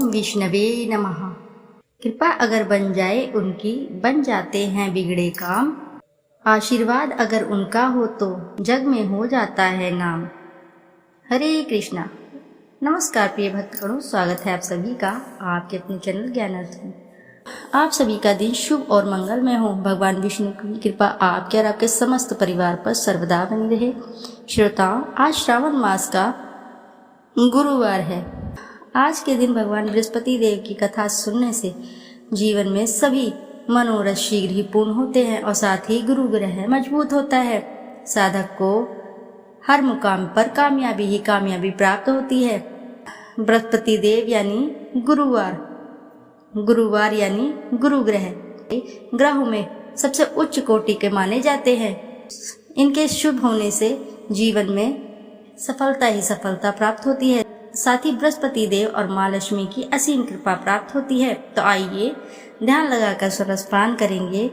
विष्णवे नमः। कृपा अगर बन जाए उनकी, बन जाते हैं बिगड़े काम। आशीर्वाद अगर उनका हो तो जग में हो जाता है नाम। हरे कृष्णा। नमस्कार प्रिय भक्तगणों, स्वागत है आप सभी का आपके अपने चैनल ज्ञानार्थ में। आप सभी का दिन शुभ और मंगलमय हो। भगवान विष्णु की कृपा आपके और आपके समस्त परिवार पर सर्वदा बनी रहे। श्रोताओं, आज श्रावण मास का गुरुवार है। आज के दिन भगवान बृहस्पति देव की कथा सुनने से जीवन में सभी मनोरथ शीघ्र ही पूर्ण होते हैं और साथ ही गुरु ग्रह मजबूत होता है। साधक को हर मुकाम पर कामयाबी ही कामयाबी प्राप्त होती है। बृहस्पति देव यानी गुरुवार यानी गुरु ग्रह ग्रहों में सबसे उच्च कोटि के माने जाते हैं। इनके शुभ होने से जीवन में सफलता ही सफलता प्राप्त होती है। साथ ही बृहस्पति देव और माँ लक्ष्मी की असीम कृपा प्राप्त होती है। तो आइए ध्यान लगाकर सरसपान करेंगे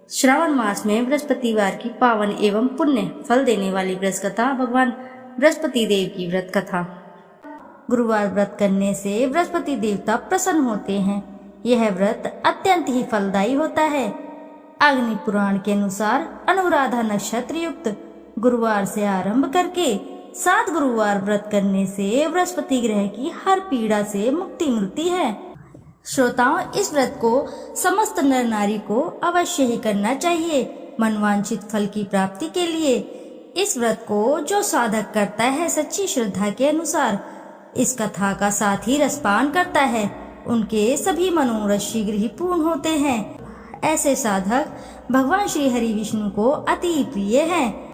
श्रावण मास में बृहस्पतिवार की पावन एवं पुण्य फल देने वाली व्रत कथा, भगवान बृहस्पति देव की व्रत कथा। गुरुवार व्रत करने से बृहस्पति देवता प्रसन्न होते हैं। यह व्रत अत्यंत ही फलदायी होता है। अग्नि पुराण के अनुसार अनुराधा नक्षत्र युक्त गुरुवार से आरंभ करके 7 गुरुवार व्रत करने से बृहस्पति ग्रह की हर पीड़ा से मुक्ति मिलती है। श्रोताओं, इस व्रत को समस्त नर नारी को अवश्य ही करना चाहिए मनवांछित फल की प्राप्ति के लिए। इस व्रत को जो साधक करता है सच्ची श्रद्धा के अनुसार, इस कथा का साथ ही रसपान करता है, उनके सभी मनोरथ शीघ्र ही पूर्ण होते हैं। ऐसे साधक भगवान श्री हरि विष्णु को अति प्रिय हैं।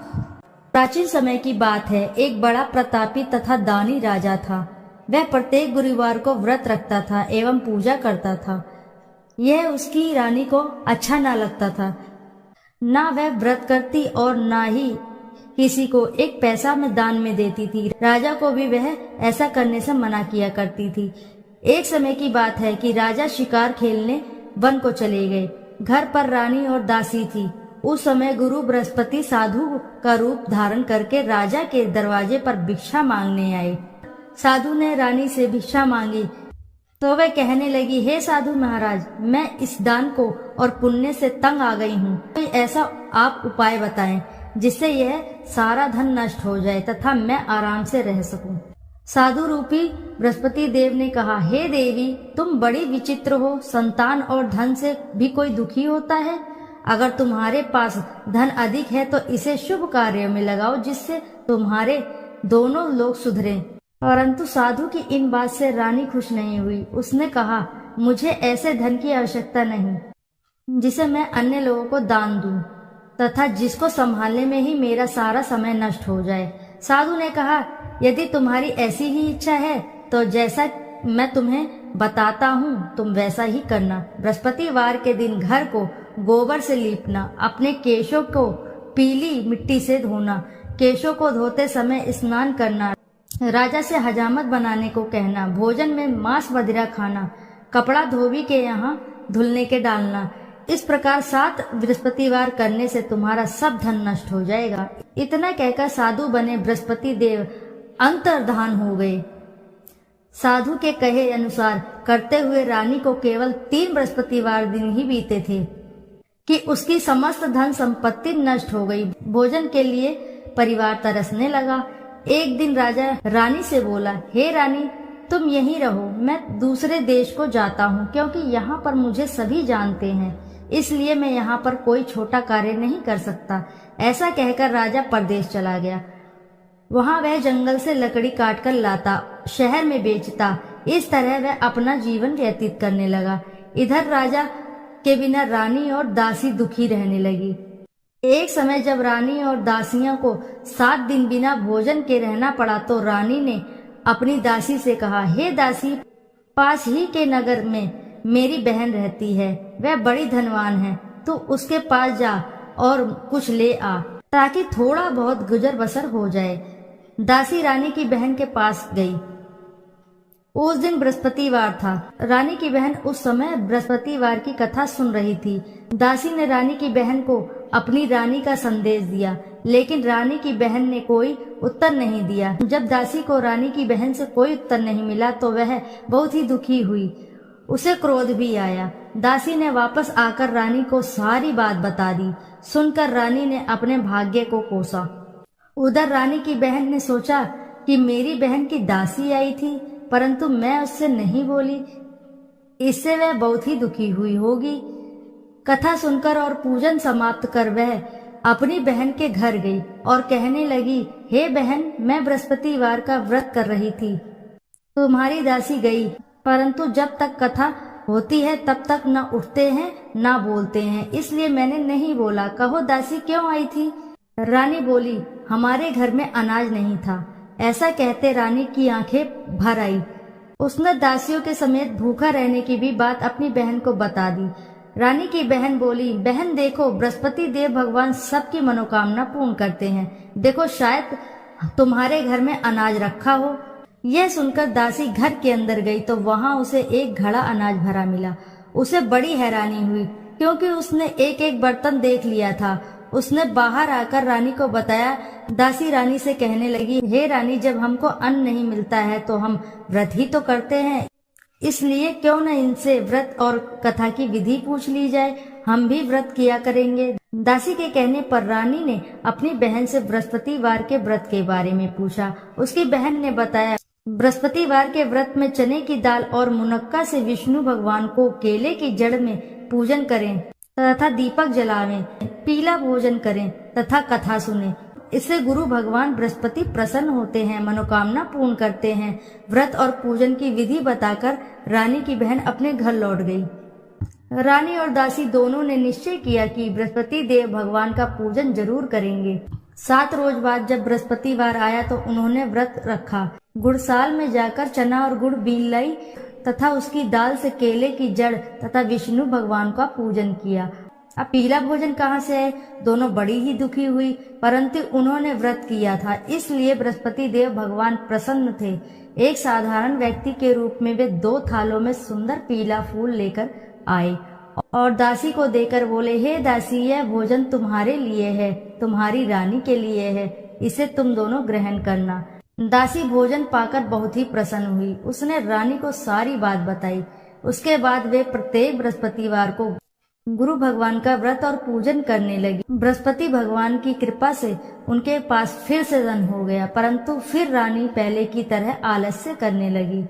प्राचीन समय की बात है, एक बड़ा प्रतापी तथा दानी राजा था। वह प्रत्येक गुरुवार को व्रत रखता था एवं पूजा करता था। यह उसकी रानी को अच्छा ना लगता था। ना वह व्रत करती और ना ही किसी को एक पैसा में दान में देती थी। राजा को भी वह ऐसा करने से मना किया करती थी। एक समय की बात है कि राजा शिकार खेलने वन को चले गए। घर पर रानी और दासी थी। उस समय गुरु बृहस्पति साधु का रूप धारण करके राजा के दरवाजे पर भिक्षा मांगने आए। साधु ने रानी से भिक्षा मांगी तो वह कहने लगी, हे साधु महाराज, मैं इस दान को और पुण्य से तंग आ गई हूँ। कोई ऐसा आप उपाय बताएं जिससे यह सारा धन नष्ट हो जाए तथा मैं आराम से रह सकूं। साधु रूपी बृहस्पति देव ने कहा, हे देवी, तुम बड़ी विचित्र हो। संतान और धन से भी कोई दुखी होता है। अगर तुम्हारे पास धन अधिक है तो इसे शुभ कार्यों में लगाओ जिससे तुम्हारे दोनों लोग सुधरें। परंतु साधु की इन बात से रानी खुश नहीं हुई। उसने कहा, मुझे ऐसे धन की आवश्यकता नहीं जिसे मैं अन्य लोगों को दान दूं तथा जिसको संभालने में ही मेरा सारा समय नष्ट हो जाए। साधु ने कहा, यदि तुम्हारी ऐसी ही इच्छा है तो जैसा मैं तुम्हें बताता हूँ तुम वैसा ही करना। बृहस्पतिवार के दिन घर को गोबर से लीपना, अपने केशों को पीली मिट्टी से धोना, केशों को धोते समय स्नान करना, राजा से हजामत बनाने को कहना, भोजन में मांस मदिरा खाना, कपड़ा धोबी के यहाँ धुलने के डालना। इस प्रकार 7 बृहस्पतिवार करने से तुम्हारा सब धन नष्ट हो जाएगा। इतना कहकर साधु बने बृहस्पति देव अंतर्धान हो गए। साधु के कहे अनुसार करते हुए रानी को केवल 3 बृहस्पतिवार दिन ही बीते थे कि उसकी समस्त धन संपत्ति नष्ट हो गई। भोजन के लिए परिवार तरसने लगा। एक दिन राजा रानी से बोला, हे रानी, तुम यहीं रहो, मैं दूसरे देश को जाता हूँ क्योंकि यहाँ पर मुझे सभी जानते हैं, इसलिए मैं यहाँ पर कोई छोटा कार्य नहीं कर सकता। ऐसा कहकर राजा परदेश चला गया। वहाँ वह जंगल से लकड़ी काट कर लाता, शहर में बेचता। इस तरह वह अपना जीवन व्यतीत करने लगा। इधर राजा के बिना रानी और दासी दुखी रहने लगी। एक समय जब रानी और दासियों को 7 दिन बिना भोजन के रहना पड़ा तो रानी ने अपनी दासी से कहा, हे दासी, पास ही के नगर में मेरी बहन रहती है, वह बड़ी धनवान है, तो उसके पास जा और कुछ ले आ ताकि थोड़ा बहुत गुजर बसर हो जाए। दासी रानी की बहन के पास गई। उस दिन बृहस्पतिवार था। रानी की बहन उस समय बृहस्पतिवार की कथा सुन रही थी। दासी ने रानी की बहन को अपनी रानी का संदेश दिया, लेकिन रानी की बहन ने कोई उत्तर नहीं दिया। जब दासी को रानी की बहन से कोई उत्तर नहीं मिला तो वह बहुत ही दुखी हुई। उसे क्रोध भी आया। दासी ने वापस आकर रानी को सारी बात बता दी। सुनकर रानी ने अपने भाग्य को कोसा। उधर रानी की बहन ने सोचा कि मेरी बहन की दासी आई थी, परंतु मैं उससे नहीं बोली, इससे वह बहुत ही दुखी हुई होगी। कथा सुनकर और पूजन समाप्त कर वह अपनी बहन के घर गई और कहने लगी, हे बहन, मैं बृहस्पतिवार का व्रत कर रही थी। तुम्हारी दासी गई, परंतु जब तक कथा होती है तब तक न उठते हैं न बोलते हैं, इसलिए मैंने नहीं बोला। कहो दासी क्यों आई थी? रानी बोली, हमारे घर में अनाज नहीं था। ऐसा कहते रानी की आंखें भर आई। उसने दासियों के समेत भूखा रहने की भी बात अपनी बहन को बता दी। रानी की बहन बोली, बहन देखो, बृहस्पति देव भगवान सबकी मनोकामना पूर्ण करते हैं। देखो, शायद तुम्हारे घर में अनाज रखा हो। यह सुनकर दासी घर के अंदर गई तो वहां उसे एक घड़ा अनाज भरा मिला। उसे बड़ी हैरानी हुई क्योंकि उसने एक एक बर्तन देख लिया था। उसने बाहर आकर रानी को बताया। दासी रानी से कहने लगी, हे रानी, जब हमको अन्न नहीं मिलता है तो हम व्रत ही तो करते हैं, इसलिए क्यों न इनसे व्रत और कथा की विधि पूछ ली जाए, हम भी व्रत किया करेंगे। दासी के कहने पर रानी ने अपनी बहन से बृहस्पतिवार के व्रत के बारे में पूछा। उसकी बहन ने बताया, बृहस्पतिवार के व्रत में चने की दाल और मुनक्का से विष्णु भगवान को केले की जड़ में पूजन करें तथा दीपक जलावें, पीला भोजन करें तथा कथा सुने। इससे गुरु भगवान बृहस्पति प्रसन्न होते हैं, मनोकामना पूर्ण करते हैं। व्रत और पूजन की विधि बताकर रानी की बहन अपने घर लौट गई। रानी और दासी दोनों ने निश्चय किया कि बृहस्पति देव भगवान का पूजन जरूर करेंगे। 7 रोज बाद जब बृहस्पतिवार आया तो उन्होंने व्रत रखा। गुड़साल में जाकर चना और गुड़ बीन लाई तथा उसकी दाल से केले की जड़ तथा विष्णु भगवान का पूजन किया। अब पीला भोजन कहाँ से है? दोनों बड़ी ही दुखी हुई, परंतु उन्होंने व्रत किया था, इसलिए बृहस्पति देव भगवान प्रसन्न थे। एक साधारण व्यक्ति के रूप में वे 2 थालों में सुंदर पीला फूल लेकर आए और दासी को देकर बोले, हे दासी, यह भोजन तुम्हारे लिए है, तुम्हारी रानी के लिए है, इसे तुम दोनों ग्रहण करना। दासी भोजन पाकर बहुत ही प्रसन्न हुई। उसने रानी को सारी बात बताई। उसके बाद वे प्रत्येक बृहस्पतिवार को गुरु भगवान का व्रत और पूजन करने लगी। बृहस्पति भगवान की कृपा से उनके पास फिर से धन हो गया, परंतु फिर रानी पहले की तरह आलस्य करने लगी।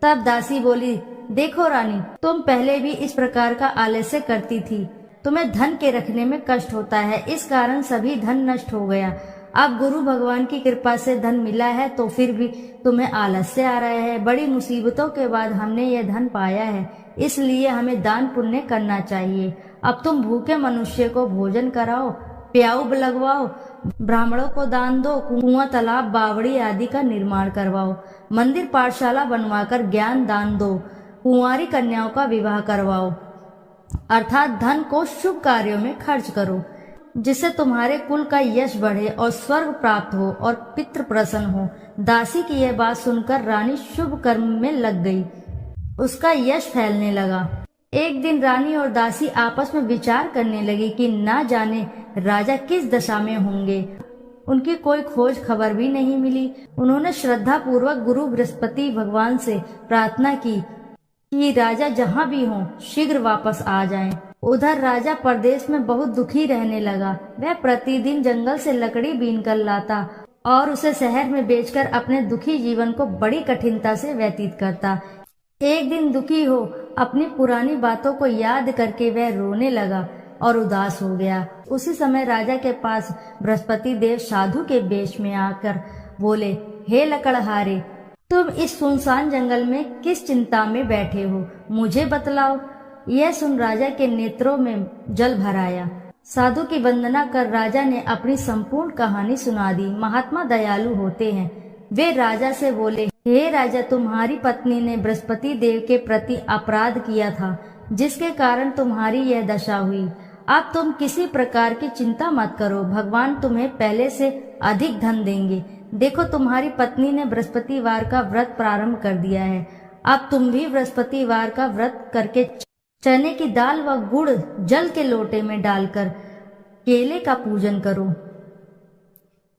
तब दासी बोली, देखो रानी, तुम पहले भी इस प्रकार का आलस्य करती थी। तुम्हें धन के रखने में कष्ट होता है, इस कारण सभी धन नष्ट हो गया। अब गुरु भगवान की कृपा से धन मिला है तो फिर भी तुम्हें आलस्य आ रहा है। बड़ी मुसीबतों के बाद हमने यह धन पाया है, इसलिए हमें दान पुण्य करना चाहिए। अब तुम भूखे मनुष्य को भोजन कराओ, प्याऊ लगवाओ, ब्राह्मणों को दान दो, कुआं, तालाब, बावड़ी आदि का निर्माण करवाओ, मंदिर पाठशाला बनवाकर ज्ञान दान दो, कुंवारी कन्याओं का विवाह करवाओ, अर्थात धन को शुभ कार्यों में खर्च करो, जिससे तुम्हारे कुल का यश बढ़े और स्वर्ग प्राप्त हो और पितृ प्रसन्न हो। दासी की यह बात सुनकर रानी शुभ कर्म में लग गई। उसका यश फैलने लगा। एक दिन रानी और दासी आपस में विचार करने लगी कि ना जाने राजा किस दशा में होंगे। उनकी कोई खोज खबर भी नहीं मिली। उन्होंने श्रद्धा पूर्वक गुरु बृहस्पति भगवान से प्रार्थना की कि राजा जहाँ भी हों शीघ्र वापस आ जाएं। उधर राजा परदेश में बहुत दुखी रहने लगा। वह प्रतिदिन जंगल से लकड़ी बीन कर लाता और उसे शहर में बेचकर अपने दुखी जीवन को बड़ी कठिनता से व्यतीत करता। एक दिन दुखी हो अपनी पुरानी बातों को याद करके वह रोने लगा और उदास हो गया। उसी समय राजा के पास बृहस्पति देव साधु के वेश में आकर बोले, हे लकड़हारे, तुम इस सुनसान जंगल में किस चिंता में बैठे हो, मुझे बतलाओ। यह सुन राजा के नेत्रों में जल भर आया। साधु की वंदना कर राजा ने अपनी संपूर्ण कहानी सुना दी। महात्मा दयालु होते हैं। वे राजा से बोले, हे राजा, तुम्हारी पत्नी ने बृहस्पति देव के प्रति अपराध किया था, जिसके कारण तुम्हारी यह दशा हुई। अब तुम किसी प्रकार की चिंता मत करो, भगवान तुम्हें पहले से अधिक धन देंगे। देखो, तुम्हारी पत्नी ने बृहस्पतिवार का व्रत प्रारंभ कर दिया है। अब तुम भी बृहस्पतिवार का व्रत करके चने की दाल व गुड़ जल के लोटे में डालकर केले का पूजन करो।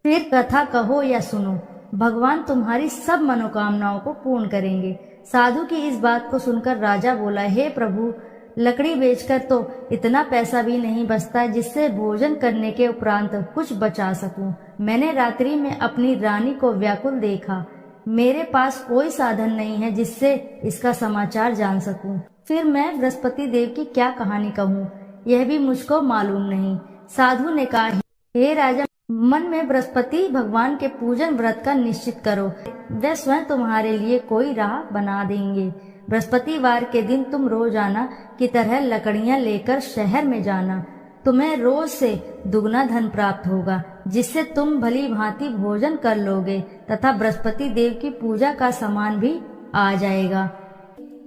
फिर कथा कहो या सुनो, भगवान तुम्हारी सब मनोकामनाओं को पूर्ण करेंगे। साधु की इस बात को सुनकर राजा बोला, हे प्रभु, लकड़ी बेचकर तो इतना पैसा भी नहीं बचता जिससे भोजन करने के उपरांत कुछ बचा सकूं। मैंने रात्रि में अपनी रानी को व्याकुल देखा। मेरे पास कोई साधन नहीं है जिससे इसका समाचार जान सकूं। फिर मैं बृहस्पति देव की क्या कहानी कहूँ, यह भी मुझको मालूम नहीं। साधु ने कहा, हे राजा, मन में बृहस्पति भगवान के पूजन व्रत का निश्चित करो, वे स्वयं तुम्हारे लिए कोई राह बना देंगे। बृहस्पतिवार के दिन तुम रोजाना की तरह लकड़ियां लेकर शहर में जाना। तुम्हें रोज से दुगना धन प्राप्त होगा, जिससे तुम भली भांति भोजन कर लोगे तथा बृहस्पति देव की पूजा का सामान भी आ जाएगा।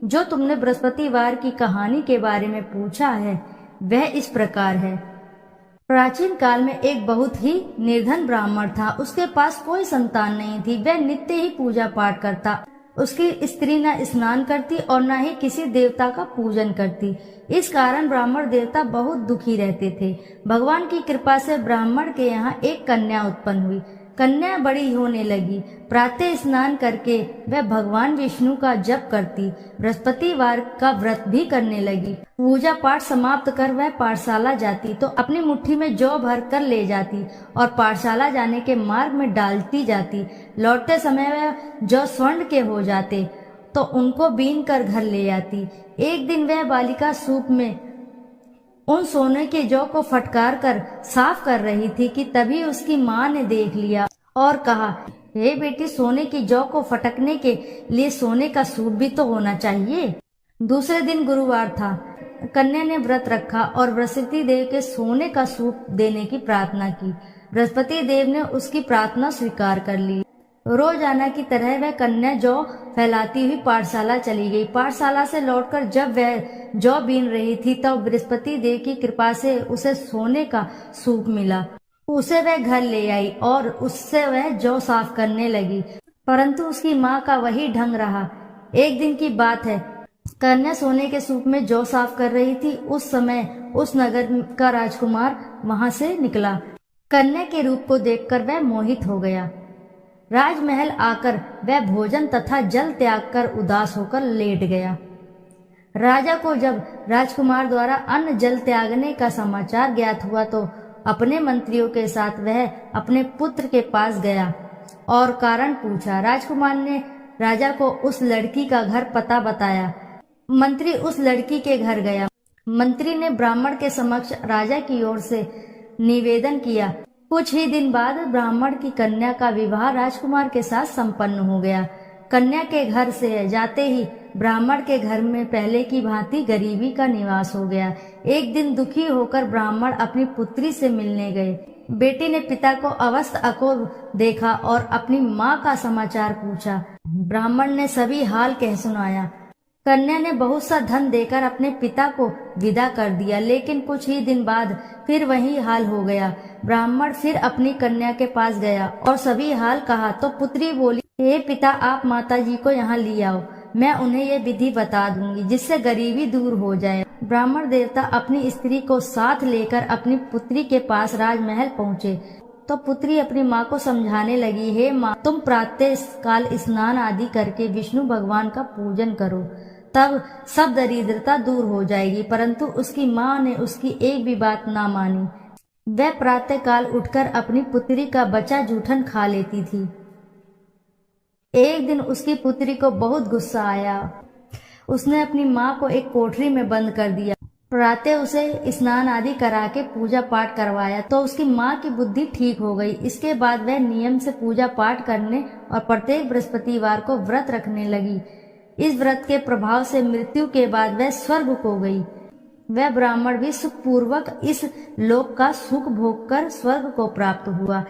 जो तुमने बृहस्पतिवार की कहानी के बारे में पूछा है वह इस प्रकार है। प्राचीन काल में एक बहुत ही निर्धन ब्राह्मण था। उसके पास कोई संतान नहीं थी। वह नित्य ही पूजा पाठ करता। उसकी स्त्री न स्नान करती और न ही किसी देवता का पूजन करती। इस कारण ब्राह्मण देवता बहुत दुखी रहते थे। भगवान की कृपा से ब्राह्मण के यहाँ एक कन्या उत्पन्न हुई। कन्या बड़ी होने लगी। प्रातः स्नान करके वह भगवान विष्णु का जप करती, बृहस्पतिवार का व्रत भी करने लगी। पूजा पाठ समाप्त कर वह पाठशाला जाती तो अपनी मुट्ठी में जौ भर कर ले जाती और पाठशाला जाने के मार्ग में डालती जाती। लौटते समय वह जौ स्वर्ण के हो जाते तो उनको बीन कर घर ले आती। एक दिन वह बालिका सूप में उन सोने के जौ को फटकार कर साफ कर रही थी कि तभी उसकी माँ ने देख लिया और कहा, हे बेटी, सोने की जौ को फटकने के लिए सोने का सूप भी तो होना चाहिए। दूसरे दिन गुरुवार था। कन्या ने व्रत रखा और बृहस्पति देव के सोने का सूप देने की प्रार्थना की। बृहस्पति देव ने उसकी प्रार्थना स्वीकार कर ली। रोजाना की तरह वह कन्या जौ फैलाती हुई पाठशाला चली गई। पाठशाला से लौटकर जब वह जौ बीन रही थी तब बृहस्पति देव की कृपा से उसे सोने का सूप मिला। उसे वह घर ले आई और उससे वह जौ साफ करने लगी, परंतु उसकी माँ का वही ढंग रहा। एक दिन की बात है, कन्या सोने के सूप में जौ साफ कर रही थी। उस समय उस नगर का राजकुमार वहां से निकला। कन्या के रूप को देखकर वह मोहित हो गया। राजमहल आकर वह भोजन तथा जल त्याग कर उदास होकर लेट गया। राजा को जब राजकुमार द्वारा अन्न जल त्यागने का समाचार ज्ञात हुआ तो अपने मंत्रियों के साथ वह अपने पुत्र के पास गया और कारण पूछा। राजकुमार ने राजा को उस लड़की का घर पता बताया। मंत्री उस लड़की के घर गया। मंत्री ने ब्राह्मण के समक्ष राजा की ओर से निवेदन किया। कुछ ही दिन बाद ब्राह्मण की कन्या का विवाह राजकुमार के साथ संपन्न हो गया। कन्या के घर से जाते ही ब्राह्मण के घर में पहले की भांति गरीबी का निवास हो गया। एक दिन दुखी होकर ब्राह्मण अपनी पुत्री से मिलने गए। बेटी ने पिता को अवस्थ अकोल देखा और अपनी माँ का समाचार पूछा। ब्राह्मण ने सभी हाल कह सुनाया। कन्या ने बहुत सा धन देकर अपने पिता को विदा कर दिया, लेकिन कुछ ही दिन बाद फिर वही हाल हो गया। ब्राह्मण फिर अपनी कन्या के पास गया और सभी हाल कहा तो पुत्री बोली, हे पिता, आप माता जी को यहाँ ले आओ, मैं उन्हें ये विधि बता दूंगी जिससे गरीबी दूर हो जाए। ब्राह्मण देवता अपनी स्त्री को साथ लेकर अपनी पुत्री के पास राजमहल पहुँचे तो पुत्री अपनी माँ को समझाने लगी, हे माँ, तुम प्रातः काल स्नान आदि करके विष्णु भगवान का पूजन करो, तब सब दरिद्रता दूर हो जाएगी। परंतु उसकी माँ ने उसकी एक भी बात ना मानी। वह प्रातः काल उठकर अपनी पुत्री का बचा जूठन खा लेती थी। एक दिन उसकी पुत्री को बहुत गुस्सा आया। उसने अपनी माँ को एक कोठरी में बंद कर दिया। प्रातः उसे स्नान आदि करा के पूजा पाठ करवाया तो उसकी माँ की बुद्धि ठीक हो गई। इसके बाद वह नियम से पूजा पाठ करने और प्रत्येक बृहस्पतिवार को व्रत रखने लगी। इस व्रत के प्रभाव से मृत्यु के बाद वह स्वर्ग को गई। वह ब्राह्मण भी सुखपूर्वक इस लोक का सुख भोग कर स्वर्ग को प्राप्त हुआ।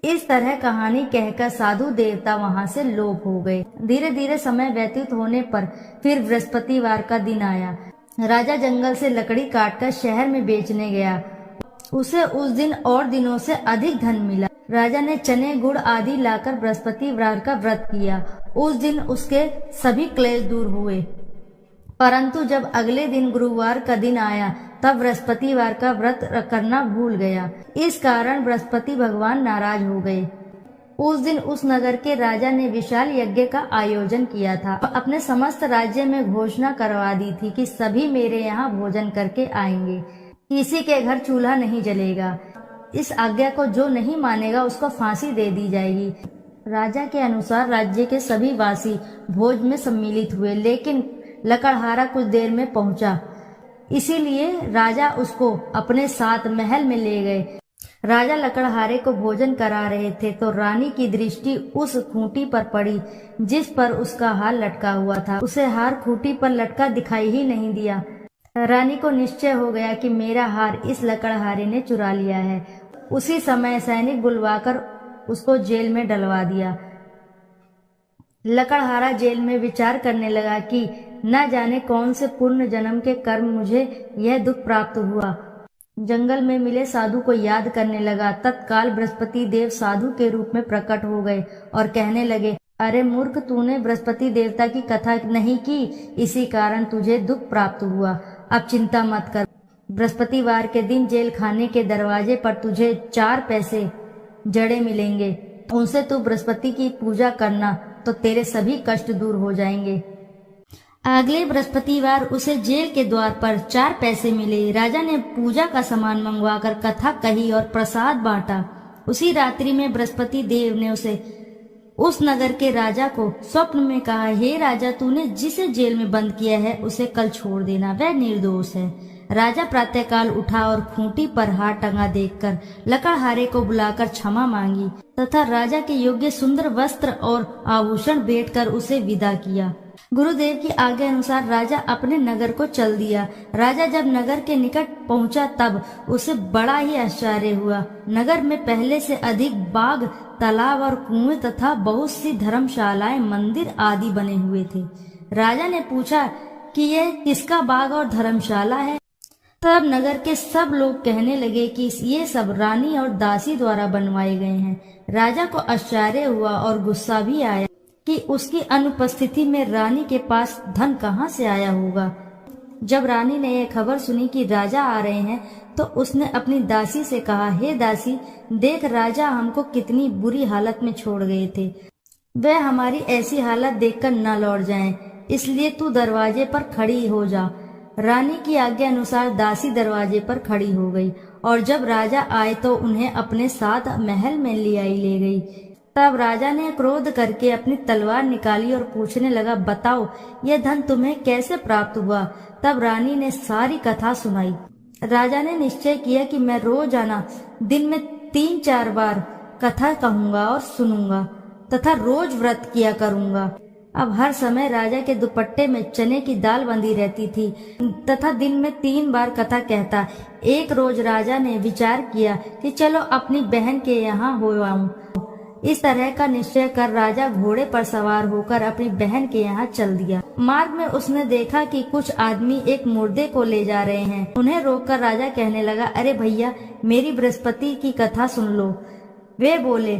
इस तरह कहानी कहकर साधु देवता वहां से लोप हो गए। धीरे धीरे समय व्यतीत होने पर फिर बृहस्पतिवार का दिन आया। राजा जंगल से लकड़ी काटकर शहर में बेचने गया। उसे उस दिन और दिनों से अधिक धन मिला। राजा ने चने गुड़ आदि लाकर बृहस्पतिवार का व्रत किया। उस दिन उसके सभी क्लेश दूर हुए। परंतु जब अगले दिन गुरुवार का दिन आया तब बृहस्पतिवार का व्रत करना भूल गया। इस कारण बृहस्पति भगवान नाराज हो गए। उस दिन उस नगर के राजा ने विशाल यज्ञ का आयोजन किया था। अपने समस्त राज्य में घोषणा करवा दी थी कि सभी मेरे यहाँ भोजन करके आएंगे, किसी के घर चूल्हा नहीं जलेगा। इस आज्ञा को जो नहीं मानेगा उसको फांसी दे दी जाएगी। राजा के अनुसार राज्य के सभी वासी भोज में सम्मिलित हुए, लेकिन लकड़हारा कुछ देर में पहुंचा, इसीलिए राजा उसको अपने साथ महल में ले गए। राजा लकड़हारे को भोजन करा रहे थे तो रानी की दृष्टि उस खूंटी पर पड़ी जिस पर उसका हार लटका हुआ था। उसे हार खूंटी पर लटका दिखाई ही नहीं दिया। रानी को निश्चय हो गया कि मेरा हार इस लकड़हारे ने चुरा लिया है। उसी समय सैनिक बुलवाकर उसको जेल में डलवा दिया। लकड़हारा जेल में विचार करने लगा कि न जाने कौन से पूर्ण जन्म के कर्म मुझे यह दुख प्राप्त हुआ। जंगल में मिले साधु को याद करने लगा। तत्काल बृहस्पति देव साधु के रूप में प्रकट हो गए और कहने लगे, अरे मूर्ख, तूने बृहस्पति देवता की कथा नहीं की, इसी कारण तुझे दुख प्राप्त हुआ। अब चिंता मत कर। बृहस्पतिवार के दिन जेल खाने के दरवाजे पर तुझे 4 पैसे जड़े मिलेंगे। उनसे तू बृहस्पति की पूजा करना तो तेरे सभी कष्ट दूर हो जाएंगे। अगले बृहस्पतिवार उसे जेल के द्वार पर 4 पैसे मिले। राजा ने पूजा का सामान मंगवाकर कथा कही और प्रसाद बांटा। उसी रात्रि में बृहस्पति देव ने उस नगर के राजा को स्वप्न में कहा, हे राजा, तूने जिसे जेल में बंद किया है उसे कल छोड़ देना, वह निर्दोष है। राजा प्रातःकाल उठा और खूंटी पर हार टंगा देखकर लकड़हारे को बुलाकर क्षमा मांगी तथा राजा के योग्य सुंदर वस्त्र और आभूषण भेंट कर उसे विदा किया। गुरुदेव की आज्ञा अनुसार राजा अपने नगर को चल दिया। राजा जब नगर के निकट पहुंचा तब उसे बड़ा ही आश्चर्य हुआ। नगर में पहले से अधिक बाग, तालाब और कुएं तथा बहुत सी धर्मशालाएं, मंदिर आदि बने हुए थे। राजा ने पूछा कि यह किसका बाग और धर्मशाला है। तब नगर के सब लोग कहने लगे कि ये सब रानी और दासी द्वारा बनवाए गए हैं। राजा को आश्चर्य हुआ और गुस्सा भी आया कि उसकी अनुपस्थिति में रानी के पास धन कहाँ से आया होगा। जब रानी ने यह खबर सुनी कि राजा आ रहे हैं तो उसने अपनी दासी से कहा, हे दासी, देख राजा हमको कितनी बुरी हालत में छोड़ गए थे। वह हमारी ऐसी हालत देखकर न लौट जाएं, इसलिए तू दरवाजे पर खड़ी हो जा। रानी की आज्ञा अनुसार दासी दरवाजे पर खड़ी हो गई और जब राजा आए तो उन्हें अपने साथ महल में ले गई। तब राजा ने क्रोध करके अपनी तलवार निकाली और पूछने लगा, बताओ यह धन तुम्हें कैसे प्राप्त हुआ। तब रानी ने सारी कथा सुनाई। राजा ने निश्चय किया कि मैं रोजाना दिन में 3-4 बार कथा कहूंगा और सुनूंगा तथा रोज व्रत किया करूंगा। अब हर समय राजा के दुपट्टे में चने की दाल बंधी रहती थी तथा दिन में 3 बार कथा कहता। एक रोज राजा ने विचार किया कि चलो अपनी बहन के यहाँ हो आऊं। इस तरह का निश्चय कर राजा घोड़े पर सवार होकर अपनी बहन के यहाँ चल दिया। मार्ग में उसने देखा कि कुछ आदमी एक मुर्दे को ले जा रहे हैं। उन्हें रोककर राजा कहने लगा, अरे भैया, मेरी बृहस्पति की कथा सुन लो। वे बोले,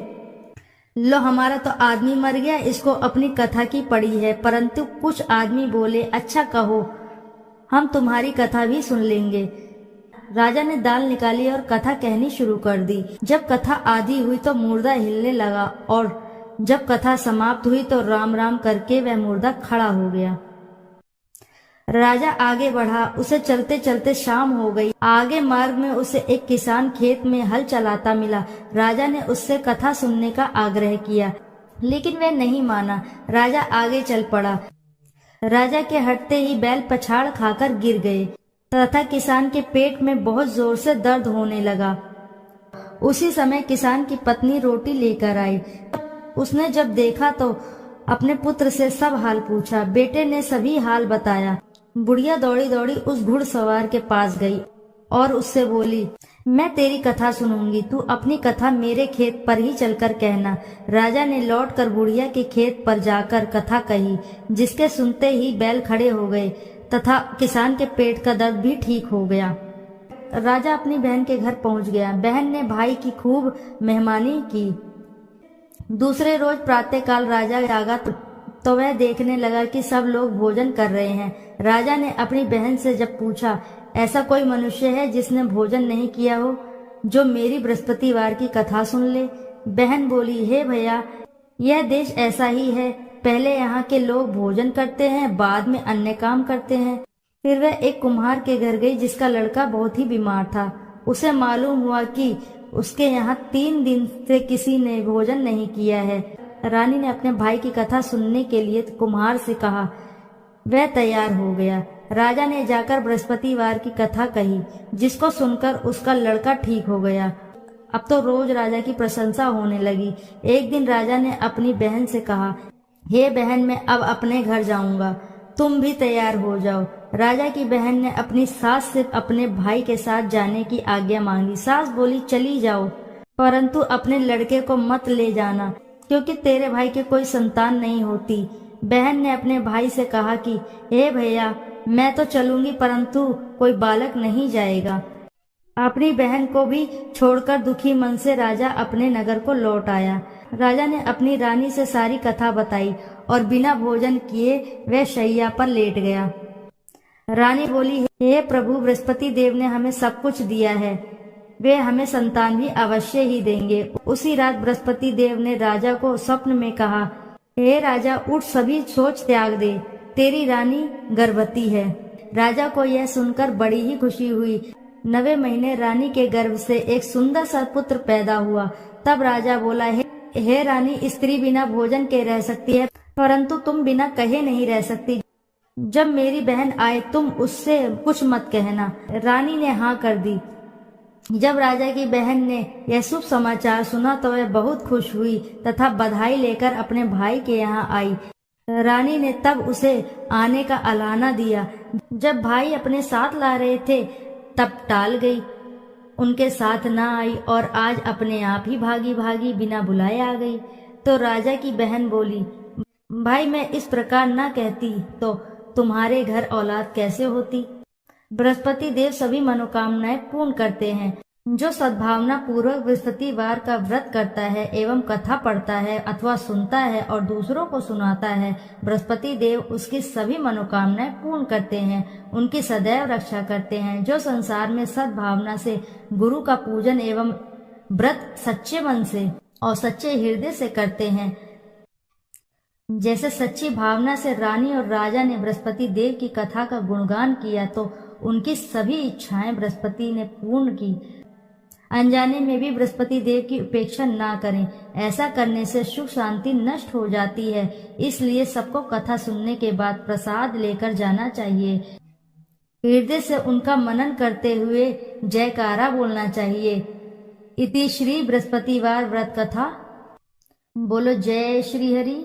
लो, हमारा तो आदमी मर गया, इसको अपनी कथा की पड़ी है। परंतु कुछ आदमी बोले, अच्छा कहो, हम तुम्हारी कथा भी सुन लेंगे। राजा ने दाल निकाली और कथा कहनी शुरू कर दी। जब कथा आधी हुई तो मुर्दा हिलने लगा और जब कथा समाप्त हुई तो राम राम करके वह मुर्दा खड़ा हो गया। राजा आगे बढ़ा। उसे चलते चलते शाम हो गई। आगे मार्ग में उसे एक किसान खेत में हल चलाता मिला। राजा ने उससे कथा सुनने का आग्रह किया, लेकिन वह नहीं माना। राजा आगे चल पड़ा। राजा के हटते ही बैल पछाड़ खाकर गिर गए तथा किसान के पेट में बहुत जोर से दर्द होने लगा। उसी समय किसान की पत्नी रोटी लेकर आई। उसने जब देखा तो अपने पुत्र से सब हाल पूछा। बेटे ने सभी हाल बताया। बुढ़िया दौड़ी दौड़ी उस घुड़सवार के पास गई और उससे बोली, मैं तेरी कथा सुनूंगी, तू अपनी कथा मेरे खेत पर ही चलकर कहना। राजा ने लौटकर बुढ़िया के खेत पर जाकर कथा कही, जिसके सुनते ही बैल खड़े हो गए तथा किसान के पेट का दर्द भी ठीक हो गया। राजा अपनी बहन के घर पहुंच गया। बहन ने भाई की खूब मेहमानी की। दूसरे रोज प्रातःकाल राजा जागा तो वह देखने लगा कि सब लोग भोजन कर रहे हैं। राजा ने अपनी बहन से जब पूछा, ऐसा कोई मनुष्य है जिसने भोजन नहीं किया हो, जो मेरी बृहस्पतिवार की कथा सुन ले। बहन बोली, हे भैया, यह देश ऐसा ही है। पहले यहाँ के लोग भोजन करते हैं, बाद में अन्य काम करते हैं। फिर वह एक कुम्हार के घर गई जिसका लड़का बहुत ही बीमार था। उसे मालूम हुआ कि उसके यहाँ 3 दिन से किसी ने भोजन नहीं किया है। रानी ने अपने भाई की कथा सुनने के लिए कुम्हार से कहा। वह तैयार हो गया। राजा ने जाकर बृहस्पतिवार की कथा कही, जिसको सुनकर उसका लड़का ठीक हो गया। अब तो रोज राजा की प्रशंसा होने लगी। एक दिन राजा ने अपनी बहन से कहा, हे बहन, मैं अब अपने घर जाऊंगा, तुम भी तैयार हो जाओ। राजा की बहन ने अपनी सास से अपने भाई के साथ जाने की आज्ञा मांगी। सास बोली, चली जाओ, परंतु अपने लड़के को मत ले जाना, क्योंकि तेरे भाई के कोई संतान नहीं होती। बहन ने अपने भाई से कहा कि हे भैया, मैं तो चलूंगी, परंतु कोई बालक नहीं जाएगा। अपनी बहन को भी छोड़कर दुखी मन से राजा अपने नगर को लौट आया। राजा ने अपनी रानी से सारी कथा बताई और बिना भोजन किए वह शैया पर लेट गया। रानी बोली, हे प्रभु, बृहस्पति देव ने हमें सब कुछ दिया है, वे हमें संतान भी अवश्य ही देंगे। उसी रात बृहस्पति देव ने राजा को स्वप्न में कहा, हे राजा, उठ, सभी सोच त्याग दे, तेरी रानी गर्भवती है। राजा को यह सुनकर बड़ी ही खुशी हुई। 9वें महीने रानी के गर्भ से एक सुंदर सा पुत्र पैदा हुआ। तब राजा बोला, हे रानी, स्त्री बिना भोजन के रह सकती है, परंतु तुम बिना कहे नहीं रह सकती। जब मेरी बहन आए तुम उससे कुछ मत कहना। रानी ने हाँ कर दी। जब राजा की बहन ने यह शुभ समाचार सुना तो वह बहुत खुश हुई तथा बधाई लेकर अपने भाई के यहाँ आई। रानी ने तब उसे आने का अलाना दिया। जब भाई अपने साथ ला रहे थे तब टाल गई, उनके साथ ना आई और आज अपने आप ही भागी भागी बिना बुलाए आ गई। तो राजा की बहन बोली, भाई, मैं इस प्रकार ना कहती तो तुम्हारे घर औलाद कैसे होती। बृहस्पति देव सभी मनोकामनाएं पूर्ण करते हैं। जो सद्भावना पूर्वक बृहस्पतिवार का व्रत करता है एवं कथा पढ़ता है अथवा सुनता है और दूसरों को सुनाता है, बृहस्पति देव उसकी सभी मनोकामनाएं पूर्ण करते हैं, उनकी सदैव रक्षा करते हैं। जो संसार में सद्भावना से गुरु का पूजन एवं व्रत सच्चे मन से और सच्चे हृदय से करते हैं, जैसे सच्ची भावना से रानी और राजा ने बृहस्पति देव की कथा का गुणगान किया तो उनकी सभी इच्छाएं बृहस्पति ने पूर्ण की। अनजाने में भी बृहस्पति देव की उपेक्षा ना करें, ऐसा करने से सुख शांति नष्ट हो जाती है। इसलिए सबको कथा सुनने के बाद प्रसाद लेकर जाना चाहिए। हृदय से उनका मनन करते हुए जयकारा बोलना चाहिए। इति श्री बृहस्पतिवार व्रत कथा। बोलो जय श्री हरि।